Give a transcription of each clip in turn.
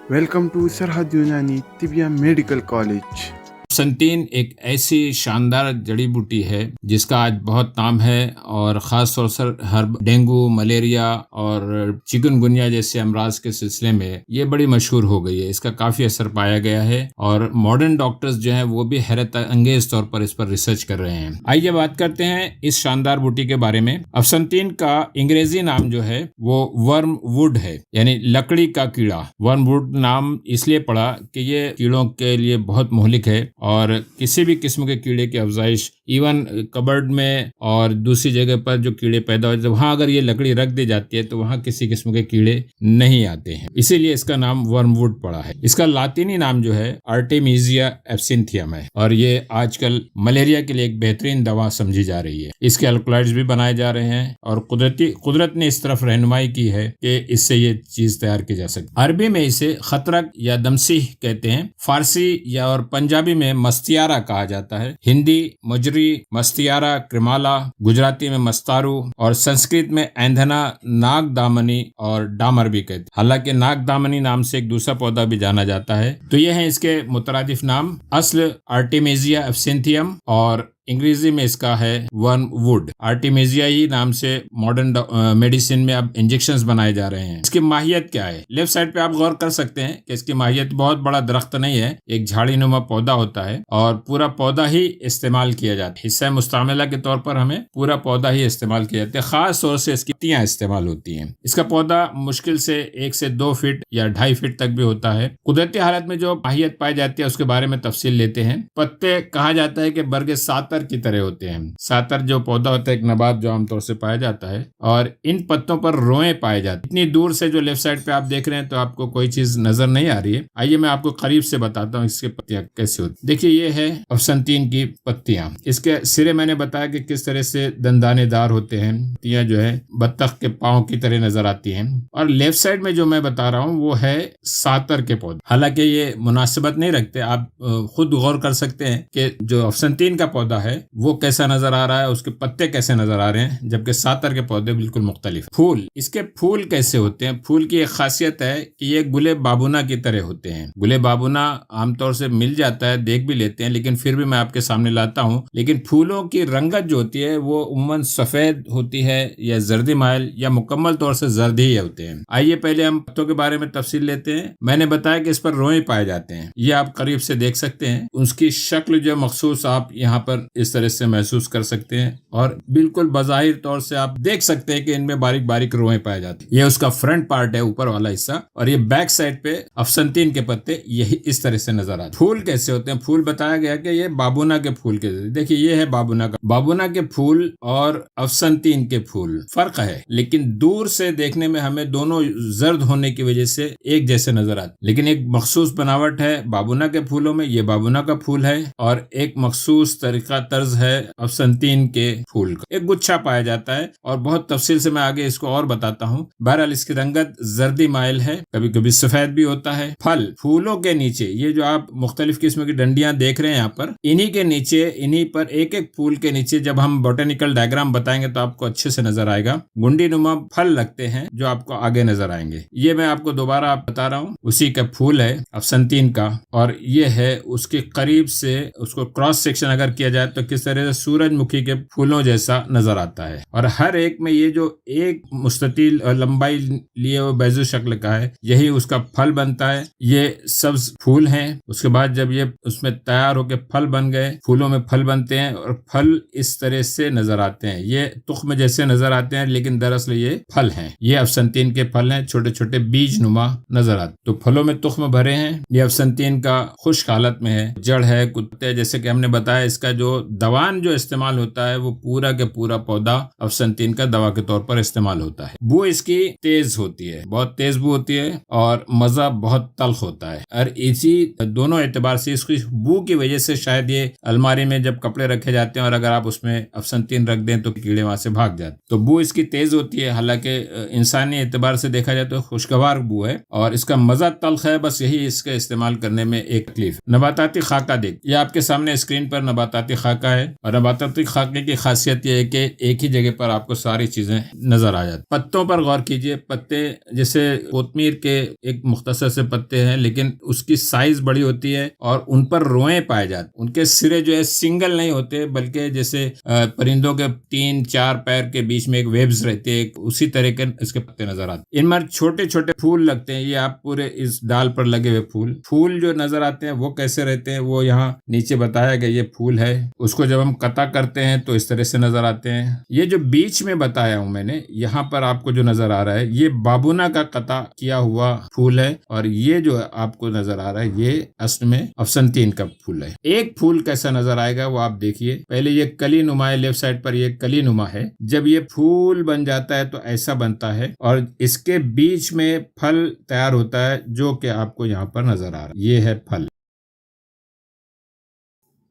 Welcome to Sarhad Unani Tibia Medical College. संतीन एक ऐसी शानदार जड़ी बूटी है जिसका आज बहुत नाम है और ख़ास तौर से हर डेंगू, मलेरिया और चिकनगुनिया जैसे अमराज के सिलसिले में ये बड़ी मशहूर हो गई है। इसका काफ़ी असर पाया गया है और मॉडर्न डॉक्टर्स जो हैं वो भी हैरत अंगेज तौर पर इस पर रिसर्च कर रहे हैं। आइए बात करते हैं इस शानदार बूटी के बारे में। अफसंतीन का अंग्रेजी नाम जो है वो वर्म वुड है, यानी लकड़ी का कीड़ा। वर्म वुड नाम इसलिए पड़ा कि ये कीड़ों के लिए बहुत मुहलिक है और किसी भी किस्म के कीड़े की अफजाइश इवन कबर्ड में और दूसरी जगह पर जो कीड़े पैदा होते हैं वहां अगर ये लकड़ी रख दी जाती है तो वहां किसी किस्म के कीड़े नहीं आते हैं, इसीलिए इसका नाम वर्मवुड पड़ा है। इसका लातीनी नाम जो है आर्टेमिजिया एब्सिंथियम है और ये आजकल मलेरिया के लिए एक बेहतरीन दवा समझी जा रही है। इसके अल्कलॉइड्स भी बनाए जा रहे हैं और कुदरत ने इस तरफ रहनुमाई की है कि इससे ये चीज तैयार की जा सकती है। अरबी में इसे खतरक या दमसीह कहते हैं, फारसी या और पंजाबी में मस्तियारा कहा जाता है, हिंदी मजरी, मस्तियारा, क्रिमाला, गुजराती में मस्तारू और संस्कृत में ऐंधना, नागदामनी और डामर भी कहते हैं। हालांकि नागदामनी नाम से एक दूसरा पौधा भी जाना जाता है। तो ये है इसके मुतरादिफ नाम। अस्ल आर्टेमिजिया एब्सिंथियम और अंग्रेजी में इसका है वर्मवुड। आर्टेमिजिया ही नाम से मॉडर्न मेडिसिन में अब इंजेक्शंस बनाए जा रहे हैं। इसकी माहियत क्या है? लेफ्ट साइड पे आप गौर कर सकते हैं कि इसकी माहियत बहुत बड़ा दरख्त नहीं है, एक झाड़ी नुमा पौधा होता है और पूरा पौधा ही इस्तेमाल किया जाता है। हिस्सा मुस्तामिला के तौर पर हमें पूरा पौधा ही इस्तेमाल किया जाता है। खास तौर से इसकी पत्तियां इस्तेमाल होती हैं। इसका पौधा मुश्किल से 1 से 2 फीट या 2.5 फीट तक भी होता है। कुदरती हालत में जो माहियत पाई जाती है उसके बारे में तफसील लेते हैं। पत्ते कहा जाता है कि बरगे सातर की तरह होते हैं। सातर जो पौधा होता है एक नबात जो आमतौर से पाया जाता है और इन पत्तों पर रोएं पाए जाते हैं। इतनी दूर से जो लेफ्ट साइड पे आप देख रहे हैं तो आपको कोई चीज नजर नहीं आ रही है। आइए मैं आपको करीब से बताता हूँ इसकी पत्तियां कैसे होती। देखिए ये है अफसंतीन की पत्तियां। इसके सिरे मैंने बताया कि किस तरह से दंदानेदार होते हैं। पत्तियां जो है बत्तख के पांव की तरह नजर आती हैं। और लेफ्ट साइड में जो मैं बता रहा हूँ वो है सातर के पौधे। हालांकि ये मुनासिबत नहीं रखते, आप खुद गौर कर सकते हैं कि जो अफसंतीन का पौधा है वो कैसा नजर आ रहा है, उसके पत्ते कैसे नजर आ रहे हैं, जबकि सातर के पौधे बिल्कुल मुख्तलिफ। फूल, इसके फूल कैसे होते हैं? फूल की एक खासियत है कि ये गुले बाबुना की तरह होते हैं। गुले बाबुना आमतौर से मिल जाता है, देख भी लेते हैं, लेकिन फिर भी मैं आपके सामने लाता हूँ। लेकिन फूलों की रंगत जो होती है वो उम्मन सफेद होती है या जर्दी माइल या मुकम्मल तौर से जर्द ही होते हैं। आइए पहले हम पत्तों के बारे में तफसील लेते हैं। मैंने बताया कि इस पर रोएं पाए जाते हैं, ये आप करीब से देख सकते हैं। उसकी शक्ल जो मखसूस आप यहाँ पर इस तरह से महसूस कर सकते हैं और बिल्कुल बज़ाहिर तौर से आप देख सकते हैं कि इनमें बारीक बारीक रोएं पाए जाती हैं। ये उसका फ्रंट पार्ट है, ऊपर वाला हिस्सा, और ये बैक साइड पे अफसंतीन के पत्ते यही इस तरह से नजर आते हैं। फूल कैसे होते हैं? फूल बताया गया कि ये बाबुना के फूल के, देखिए ये है बाबुना के फूल और अफसंतीन के फूल। फर्क है, लेकिन दूर से देखने में हमें दोनों जर्द होने की वजह से एक जैसे नजर आते, लेकिन एक मखसूस बनावट है बाबुना के फूलों में। ये बाबुना का फूल है और एक मखसूस तरीका तर्ज है अफसंतीन के फूल का। एक गुच्छा पाया जाता है और बहुत तफसील से मैं आगे इसको और बताता हूँ। बहरहाल इसकी रंगत जर्दी माइल है, कभी कभी सफेद भी होता है। फल, फूलों के नीचे ये जो आप मुख्तलिफ किस्म की डंडियां देख रहे हैं यहाँ पर, इन्हीं के नीचे, इन्हीं पर एक एक फूल के नीचे जब हम बोटेनिकल डायग्राम बताएंगे तो आपको अच्छे से नजर आएगा, गुंडी नुमा फल लगते हैं जो आपको आगे नजर आएंगे। ये मैं आपको दोबारा बता रहा हूँ, उसी का फूल है अफसंतीन का और ये है उसके करीब से उसको क्रॉस सेक्शन अगर किया जाए तो किस तरह से सूरजमुखी के फूलों जैसा नजर आता है। और हर एक में ये जो एक मुस्ततील और लंबाई लिए हुए बैजू शक्ल का है, यही उसका फल बनता है। ये सब्ज फूल हैं। उसके बाद जब ये उसमें तैयार होकर फल बन गए, फूलों में फल बनते हैं और फल इस तरह से नजर आते हैं। ये तुख्म जैसे नजर आते हैं लेकिन दरअसल ये फल हैं। ये अफसंतीन के फल हैं, छोटे छोटे बीज नुमा नजर आते। तो फलों में तुख्म भरे हैं। ये अफसंतीन का खुश्क हालत में है, जड़ है, कुत्ते, जैसे कि हमने बताया। इसका जो दवान जो इस्तेमाल होता है वो पूरा के पूरा पौधा अफसंतीन का दवा के तौर पर इस्तेमाल होता है। बू इसकी तेज होती है, बहुत तेज बू होती है और मजा बहुत तल्ख होता है। और इसी दोनों एतबार से इसकी बू की वजह से शायद ये अलमारी में जब कपड़े रखे जाते हैं और अगर आप उसमें अफसंतीन रख दें तो कीड़े वहां से भाग जाते। तो बू इसकी तेज होती है, हालांकि इंसानी एतबार से देखा जाए तो खुशगवार बू है और इसका मजा तल्ख है। बस यही इसके इस्तेमाल करने में एक तकलीफ। नबाताती खाका देख, ये आपके सामने स्क्रीन पर नबाताती खाका खाका है। और नबाताती खाके की खासियत यह है कि एक ही जगह पर आपको सारी चीजें नजर आ जाती। पत्तों पर गौर कीजिए, पत्ते जैसे कोतमीर के एक मुख्तसर से पत्ते हैं, लेकिन उसकी साइज बड़ी होती है और उन पर रोएं पाए जाते। उनके सिरे जो है सिंगल नहीं होते, बल्कि जैसे परिंदों के 3-4 पैर के बीच में एक वेब्स रहते हैं, उसी तरह के इसके पत्ते नजर आते। इनमें छोटे छोटे फूल लगते हैं। ये आप पूरे इस डाल पर लगे हुए फूल जो नजर आते हैं वो कैसे रहते हैं, वो यहाँ नीचे बताया गया। ये फूल है, उसको जब हम कता करते हैं तो इस तरह से नजर आते हैं। ये जो बीच में बताया हूं मैंने, यहाँ पर आपको जो नजर आ रहा है ये बाबूना का कता किया हुआ फूल है, और ये जो आपको नजर आ रहा है ये असल में अफसंतीन का फूल है। एक फूल कैसा नजर आएगा वो आप देखिए। पहले ये कली नुमा है, लेफ्ट साइड पर ये कली नुमा है। जब ये फूल बन जाता है तो ऐसा बनता है, और इसके बीच में फल तैयार होता है जो कि आपको यहाँ पर नजर आ रहा है। ये है फल।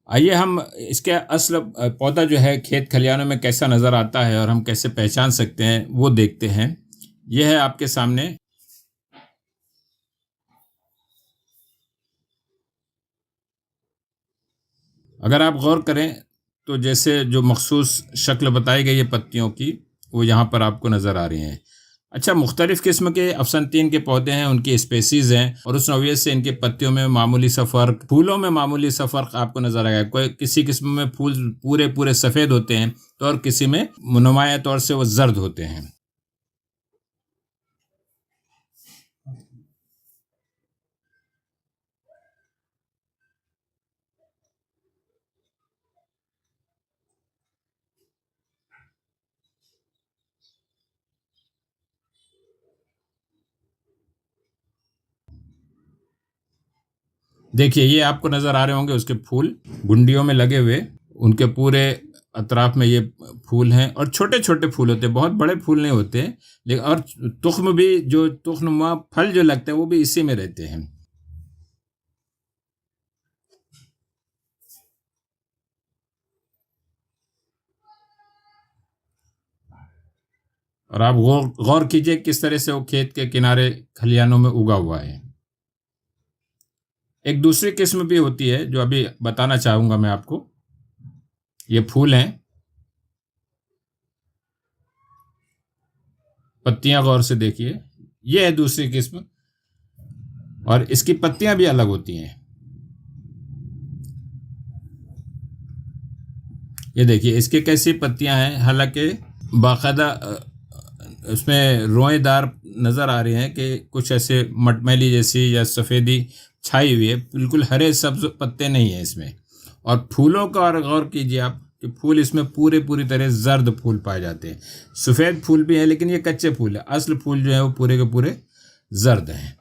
आइए हम इसके असल पौधा जो है खेत खलिहानों में कैसा नजर आता है और हम कैसे पहचान सकते हैं वो देखते हैं। यह है आपके सामने। अगर आप गौर करें तो जैसे जो मखसूस शक्ल बताई गई है पत्तियों की, वो यहाँ पर आपको नज़र आ रही हैं। अच्छा, मुख्तलिफ़ किस्म के अफसंतीन के पौधे हैं, उनकी स्पेसीज़ हैं, और उस नौइयत से इनके पत्तियों में मामूली सा फ़र्क, फूलों में मामूली सा फ़र्क आपको नज़र आएगा। कोई किसी किस्म में फूल पूरे पूरे सफ़ेद होते हैं तो और किसी में नुमाया तौर से वो जर्द होते हैं। देखिए, ये आपको नज़र आ रहे होंगे उसके फूल गुंडियों में लगे हुए, उनके पूरे अतराफ में ये फूल हैं, और छोटे छोटे फूल होते हैं, बहुत बड़े फूल नहीं होते, लेकिन और तुख्म भी, जो तुख्नुमा फल जो लगते हैं वो भी इसी में रहते हैं। और आप गौर कीजिए किस तरह से वो खेत के किनारे खलिहानों में उगा हुआ है। एक दूसरी किस्म भी होती है जो अभी बताना चाहूंगा मैं आपको। ये फूल हैं, पत्तियां गौर से देखिए। ये है दूसरी किस्म, और इसकी पत्तियां भी अलग होती हैं। ये देखिए इसके कैसी पत्तियां हैं, हालांकि बाकायदा उसमें रोएदार नज़र आ रही हैं कि कुछ ऐसे मटमैली जैसी या सफ़ेदी छाई हुई है, बिल्कुल हरे सब्ज पत्ते नहीं है इसमें। और फूलों का और गौर कीजिए आप कि फूल इसमें पूरी तरह जर्द फूल पाए जाते हैं। सफ़ेद फूल भी है लेकिन ये कच्चे फूल है, असल फूल जो है वो पूरे के पूरे जर्द हैं।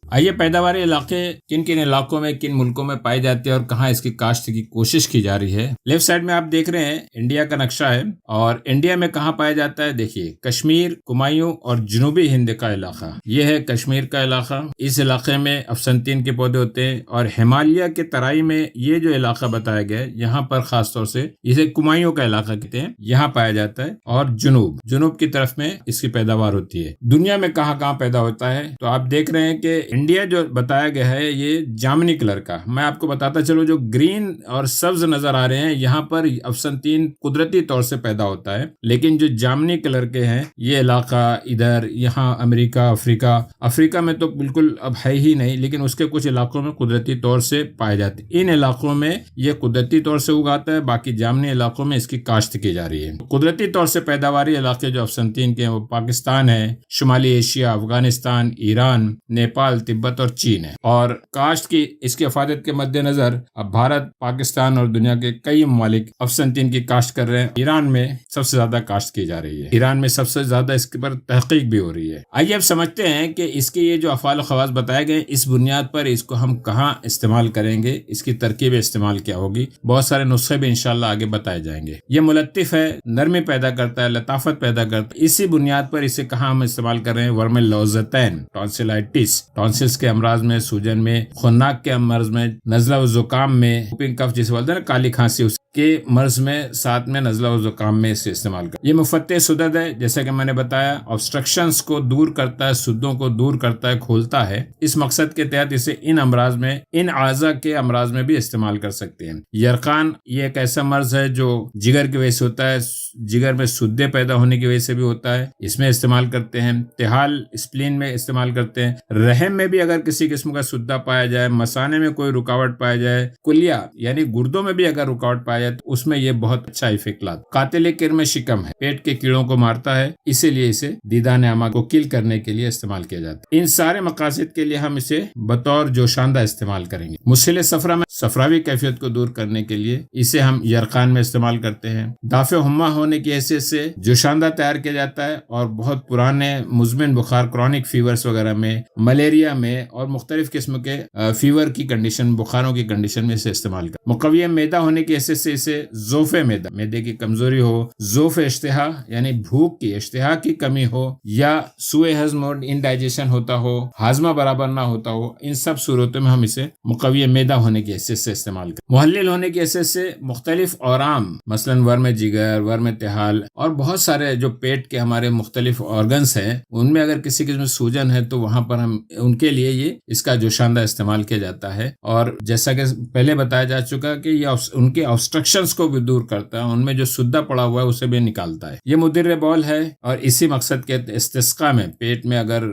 आइए, पैदावारी इलाके किन किन इलाकों में, किन मुल्कों में पाई जाती है और कहाँ इसकी काश्त की कोशिश की जा रही है। लेफ्ट साइड में आप देख रहे हैं इंडिया का नक्शा है, और इंडिया में कहाँ पाया जाता है देखिए, कश्मीर, कुमायूं और जनूबी हिंद का इलाका। ये है कश्मीर का इलाका। इस इलाके में अफसंतीन के पौधे होते हैं, और हिमालय के तराई में ये जो इलाका बताया गया है यहाँ पर खासतौर से इसे कुमायूं का इलाका कहते हैं, यहाँ पाया जाता है। और जुनूब की तरफ में इसकी पैदावार होती है। दुनिया में कहाँ कहाँ पैदा होता है तो आप देख रहे हैं कि इंडिया जो बताया गया है ये जामनी कलर का। मैं आपको बताता चलूं, जो ग्रीन और सब्ज नजर आ रहे हैं यहाँ पर अफसंतीन कुदरती तौर से पैदा होता है, लेकिन जो जामनी कलर के हैं ये इलाका इधर, यहाँ अमेरिका, अफ्रीका में तो बिल्कुल अब है ही नहीं, लेकिन उसके कुछ इलाकों में कुदरती तौर से पाए जाते हैं। इन इलाकों में ये कुदरती तौर से उगाता है, बाकी जामनी इलाकों में इसकी काश्त की जा रही है। कुदरती तौर से पैदावारी इलाके जो अफसंतीन के हैं वो पाकिस्तान है, शुमाली एशिया, अफगानिस्तान, ईरान, नेपाल, तिब्बत और चीन है। और काश्त की इसकी अफादत के मद्देनजर अब भारत, पाकिस्तान और दुनिया के कई ममालिक अफसंतीन की काश्त कर रहे हैं। ईरान में सबसे ज्यादा काश्त की जा रही है, ईरान में सबसे ज्यादा इसके पर तहकीक भी हो रही है। आइए अब समझते हैं कि इसके ये जो अफ़ाल ख़वास बताए गए, इस बुनियाद पर इसको हम कहाँ इस्तेमाल करेंगे, इसकी तरकीब इस्तेमाल क्या होगी। बहुत सारे नुस्खे भी इंशाल्लाह आगे बताए जाएंगे। ये मुलत्तिफ है, नरमी पैदा करता है, लताफत पैदा करता है। इसी बुनियाद पर इसे कहाँ हम इस्तेमाल कर रहे हैं, वर्मिल लौज़तैन, टॉन्सिलाइटिस टॉन्सिल्स के अमराज में, सूजन में, खुन्नाक के मर्ज में, नज़ला व जुकाम में, whooping कफ जिसे बोलते हैं ना, काली खांसी, के मर्ज में, साथ में नज़ला व जुकाम में इसे इस्तेमाल कर। ये मुफत्ते सुदद है, जैसा कि मैंने बताया, ऑब्स्ट्रक्शंस को दूर करता है, सुद्दों को दूर करता है, खोलता है। इस मकसद के तहत इसे इन अमराज में, इन आज़ा के अमराज में भी इस्तेमाल कर सकते हैं। यरकान ये एक ऐसा मर्ज है जो जिगर की वजह से होता है, जिगर में सुद्दे पैदा होने की वजह से भी होता है, इसमें इस्तेमाल करते हैं। तिहाल स्प्लीन में इस्तेमाल करते हैं। रहम में भी अगर किसी किस्म का सुद्दा पाया जाए, मसाने में कोई रुकावट पाया जाए, कुलिया यानी गुर्दों में भी अगर रुकावट पाया जाए तो उसमें ये बहुत अच्छा इफेक्ट लाता है। कातिल किरम शिकम है, पेट के कीड़ों को मारता है, इसीलिए इसे दीदान आमा को किल करने के लिए इस्तेमाल किया जाता है। इन सारे मकासद के लिए हम इसे बतौर जोशांदा इस्तेमाल करेंगे। मुस्सिल सफरा में सफरावी कैफियत को दूर करने के लिए इसे हम यरकान में इस्तेमाल करते हैं। दाफे हुम्मा होने की हैसियत से जोशांदा तैयार किया जाता है और बहुत पुराने मुज़मिन बुखार, क्रॉनिक फीवर्स वगैरह में, मलेरिया में और मुख्तलिफ किस्म के फीवर की कंडीशन, बुखारों की कंडीशन में इसे इस्तेमाल कर। मुकव्वी मैदा होने की हैसियत से इसे ज़ोफ़े मैदा, मैदे की कमजोरी हो, ज़ोफ़े इश्तिहा यानी भूख की, इश्तिहा की कमी हो, या सुए हज़्म और इनडाइजेशन होता हो, हाजमा बराबर ना होता हो, इन सब सूरतों में हम इसे मुकव्वी मैदा होने की हैसियत से इस्तेमाल करें। मुहल्लिल होने की हैसियत से मुख्तलिफ औराम, मसलन वर्म जिगर, वर्म तिहाल और बहुत सारे जो पेट के हमारे मुख्तलिफ ऑर्गन्स हैं, उनमें अगर किसी किस्म सूजन है तो वहां पर हम उनके लिए ये इसका जोशांदा इस्तेमाल किया जाता है। और जैसा कि पहले बताया जा चुका कि ये उनके ऑब्स्ट्रक्शंस को भी दूर करता है, उनमें जो सुद्दा पड़ा हुआ है उसे भी निकालता है। ये मुदिर बौल है और इसी मकसद के इस्तिस्का में, पेट में अगर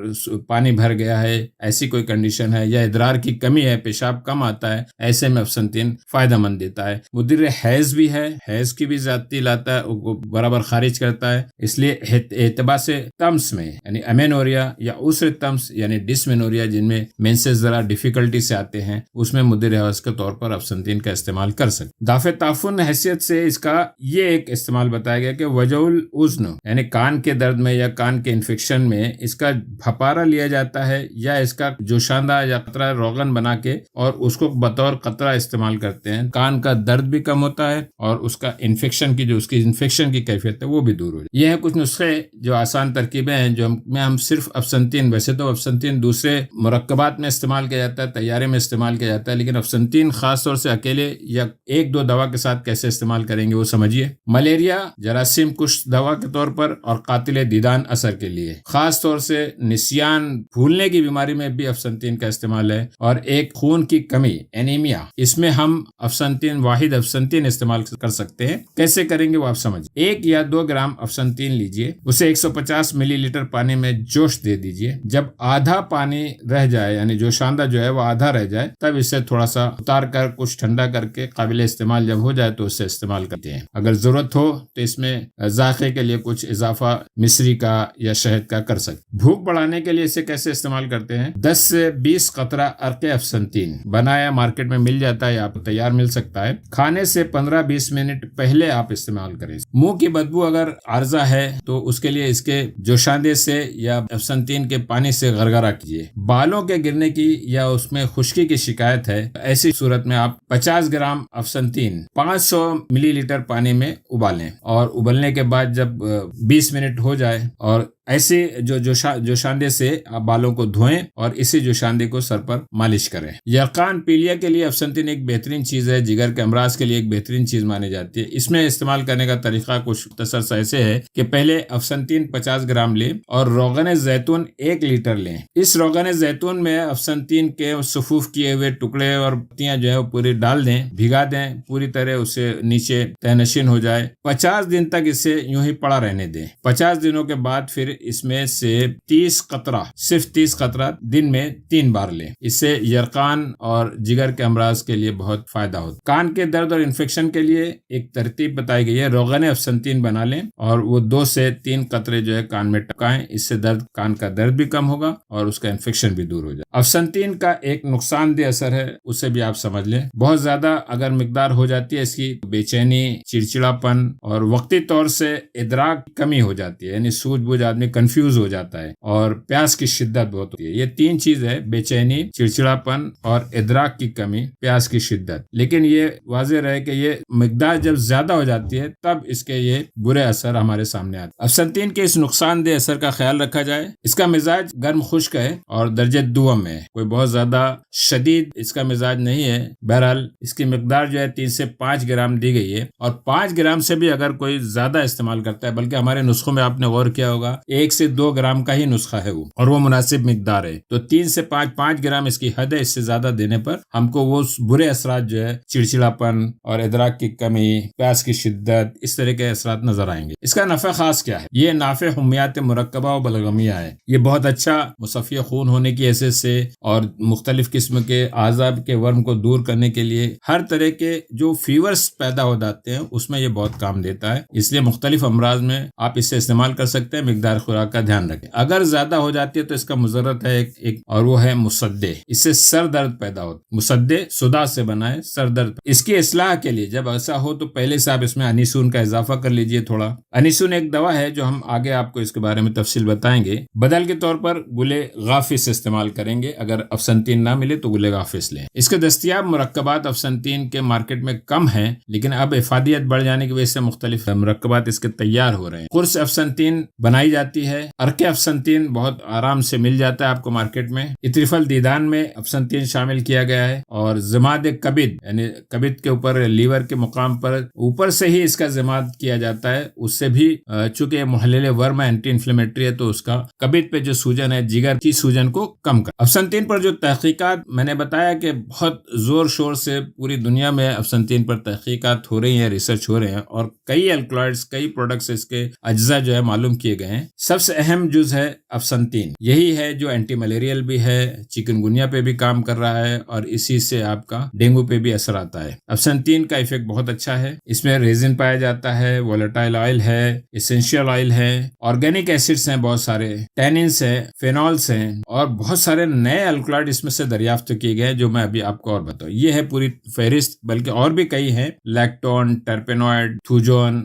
पानी भर गया है, ऐसी कोई कंडीशन है, या इदरार की कमी है, पेशाब कम आता है, ऐसे में अफसंतीन फायदेमंद देता है। मुदिर हैज भी है, हैज की भी ज्यादती लाता है, बराबर खारिज करता है। इसलिए एतबा से तम्स में यानी अमेनोरिया या उसर तम्स यानी डिसमेनोरिया, जिनमें मेंसेस जरा डिफिकल्टी से आते हैं, उसमें मुदिर हैज के तौर पर अफसंतीन का इस्तेमाल कर सकते। दाफे ताफुन हैसियत से इसका ये एक इस्तेमाल बताया गया कि वजउल उज़्न यानी कान के दर्द में या कान के इन्फेक्शन में इसका भपारा लिया जाता है, या इसका जोशांदा या कतरा रोगन बना के और उसको बतौर कतरा इस्तेमाल करते हैं। कान का दर्द भी कम होता है और उसका इन्फेक्शन की, जो उसकी इन्फेक्शन की कैफियत है, वो भी दूर हो जाए। ये है कुछ नुस्खे जो आसान तरकीबें हैं जो हम सिर्फ अफसंतीन, वैसे तो अफसंतीन दूसरे मुरक्कबात में इस्तेमाल किया जाता है, तैयारे में इस्तेमाल किया जाता है, लेकिन अफसंतीन खास तौर से अकेले या एक दो दवा के साथ कैसे इस्तेमाल करेंगे वो समझिए। मलेरिया, जरासीम कुश दवा के तौर पर और कातिल दीदान असर के लिए, खास तौर से निसियान, भूलने की बीमारी में भी अफसंतीन का इस्तेमाल है। और एक खून की कमी, एनीमिया, इसमें हम अफसंतीन, वाहिद अफसंतीन इस्तेमाल कर सकते हैं। कैसे करेंगे वो आप समझिए। 1 या 2 ग्राम अफसंतीन लीजिए, उसे 150 मिलीलीटर पानी में जोश दे दीजिए। जब आधा पानी रह जाए यानी जोशांदा जो है वो आधा रह जाए, तब इसे थोड़ा सा उतार कर कुछ ठंडा करके काबिल इस्तेमाल जब हो जाए तो उससे इस्तेमाल करते हैं। अगर जरूरत हो तो इसमें जायके के लिए कुछ इजाफा मिश्री का या शहद का कर सकते। भूख बढ़ाने के लिए इसे कैसे इस्तेमाल करते हैं? 10 से 20 कतरा अर्के अफसंतीन बनाया मार्केट में मिल जाता है, आपको तैयार मिल सकता है। खाने से 15-20 मिनट पहले आप इस्तेमाल करें। मुंह की बदबू अगर आर्जा है तो उसके लिए इसके जोशांदे से या अफसंतीन के पानी से गरगरा कीजिए। बालों के गिरने की या उसमें खुश्की की शिकायत है, ऐसी सूरत में आप 50 ग्राम अफसंतीन 500 मिलीलीटर पानी में उबालें और उबलने के बाद जब 20 मिनट हो जाए और ऐसे जोशांदे से आप बालों को धोएं और इसी जोशांदे को सर पर मालिश करें। यरकान पीलिया के लिए अफसंतीन एक बेहतरीन चीज है, जिगर के अमराज के लिए एक बेहतरीन चीज मानी जाती है। इसमें इस्तेमाल करने का तरीका कुछ मुख्तसर सा ऐसे है कि पहले अफसंतीन 50 ग्राम लें और रोगन जैतून 1 लीटर लें। इस रोगन जैतून में अफसंतीन के सफूफ किए हुए टुकड़े और पत्तियां जो है वो पूरी डाल दें, भिगा दें पूरी तरह, उसे नीचे तहनशीन हो जाए। 50 दिन तक इसे यूं ही पड़ा रहने दें। 50 दिनों के बाद फिर इसमें से 30 कतरा, सिर्फ 30 कतरा दिन में 3 बार लें। इससे यरकान और जिगर के अमराज के लिए बहुत फायदा होता है। कान के दर्द और इन्फेक्शन के लिए एक तरतीब बताई गई है, रोगन अफसंतीन बना लें और वो 2 से 3 कतरे जो है कान में टपकाएं। इससे कान का दर्द भी कम होगा और उसका इन्फेक्शन भी दूर हो जाए। अफसंतीन का एक नुकसानदेह असर है, उसे भी आप समझ लें। बहुत ज्यादा अगर मिकदार हो जाती है इसकी, बेचैनी, चिड़चिड़ापन और वक्ती तौर से इदराक कमी हो जाती है, यानी सूझबूझ आदमी आदमी कंफ्यूज हो जाता है और प्यास की शिद्दत बहुत होती है। ये 3 चीज है, बेचैनी, चिड़चिड़ापन और इदराक की कमी, प्यास की शिद्दत। लेकिन ये वाज़ेह रहे कि ये मिकदार जब ज्यादा हो जाती है तब इसके ये बुरे असर हमारे सामने आते हैं। अफसंतीन के इस नुकसानदेह असर का ख्याल रखा जाए। इसका मिजाज गर्म खुश्क है और दर्जे दुअम है, कोई बहुत ज्यादा शदीद इसका मिजाज नहीं है। बहरहाल इसकी मिकदार जो है 3 से 5 ग्राम दी गई है और 5 ग्राम से भी अगर कोई ज्यादा इस्तेमाल करता है, बल्कि हमारे नुस्खों में आपने गौर किया होगा 1 से 2 ग्राम का ही नुस्खा है वो, और वो मुनासिब मिकदार है। तो 3 से 5 ग्राम इसकी हद है। इससे ज्यादा देने पर हमको वो बुरे असरात जो है, चिड़चिड़ापन और इदराक की कमी, प्यास की शिद्दत, इस तरह के असरात नजर आएंगे। इसका नफा खास क्या है? ये नाफे हुमियात मुरक्कबा और बलगमिया है। ये बहुत अच्छा मुसफ़िया खून होने की हैसियत से और मुख्तलिफ किस्म के आज़ाब के वर्म को दूर करने के लिए, हर तरह के जो फीवर्स पैदा हो जाते हैं उसमें ये बहुत काम देता है। इसलिए मुख्तलिफ अमराज में आप इसे इस्तेमाल कर सकते हैं। मिकदार खुराक का ध्यान रखें। अगर ज्यादा हो जाती है तो इसका मुजर्रत है एक और वो है मुसद्दे। इससे सर दर्द पैदा होता है। मुसद्दे सुदा से बना है, सर दर्द। इसकी इस्लाह के लिए जब ऐसा हो तो पहले से आप इसमें अनीसून का इजाफा कर लीजिए थोड़ा। अनीसून एक दवा है जो हम आगे आपको इसके बारे में तफसील बताएंगे। बदल के तौर पर गुले गाफिस इस्तेमाल करेंगे। अगर अफसंतीन ना मिले तो गुले गाफिस लें। इसके दस्तयाब मुरक्कबात अफसंतीन के मार्केट में कम है, लेकिन अब इफादियत बढ़ जाने की वजह से मुख्तलिफ मुरक्कबात इसके तैयार हो रहे हैं। कुर्स अफसंतीन बनाई जाती है। अर्के अफसंतीन बहुत आराम से मिल जाता है आपको मार्केट में। इत्रिफल दीदान में अफसंतीन शामिल किया गया है और ज़माद कबिद यानी कबिद के ऊपर, लीवर के मुकाम पर ऊपर से ही इसका ज़माद किया जाता है। उससे भी चूंकि मुहल्लिल वर्म एंटी इन्फ्लेमेटरी है तो उसका कबिद पे जो सूजन है, जिगर की सूजन को कम कर। अफसंतीन पर जो तहकीकात मैंने बताया कि बहुत जोर शोर से पूरी दुनिया में अफसंतीन पर तहकीकात हो रही है, रिसर्च हो रहे हैं और कई एल्कलॉइड्स, कई प्रोडक्ट्स, इसके अज्जा जो है मालूम किए गए हैं। सबसे अहम जुज है अफसंतीन। यही है जो एंटी मलेरियल भी है, चिकनगुनिया पे भी काम कर रहा है और इसी से आपका डेंगू पे भी असर आता है। अफसंतीन का इफेक्ट बहुत अच्छा है। इसमें रेजिन पाया जाता है, वोलेटाइल ऑयल है, एसेंशियल ऑयल है, ऑर्गेनिक एसिड्स हैं, बहुत सारे टैनिन्स है, फेनॉल्स हैं और बहुत सारे नए अल्कलॉइड इसमें से दरियाफ्त किए गए जो मैं अभी आपको और बताऊं। ये है पूरी फहरिस्त, बल्कि और भी कई हैं। Lactone, terpenoid, thujone.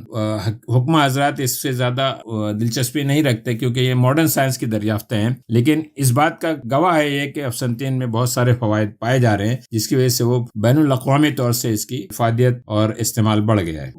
हुक्मा हजरात इससे ज्यादा दिलचस्पी नहीं रखते क्योंकि ये मॉडर्न साइंस की दरियाफ्तें हैं, लेकिन इस बात का गवाह है ये कि अफसंतीन में बहुत सारे फवायद पाए जा रहे हैं जिसकी वजह से वो बैनुल अक़वामी तौर से इसकी इफादियत और इस्तेमाल बढ़ गया है।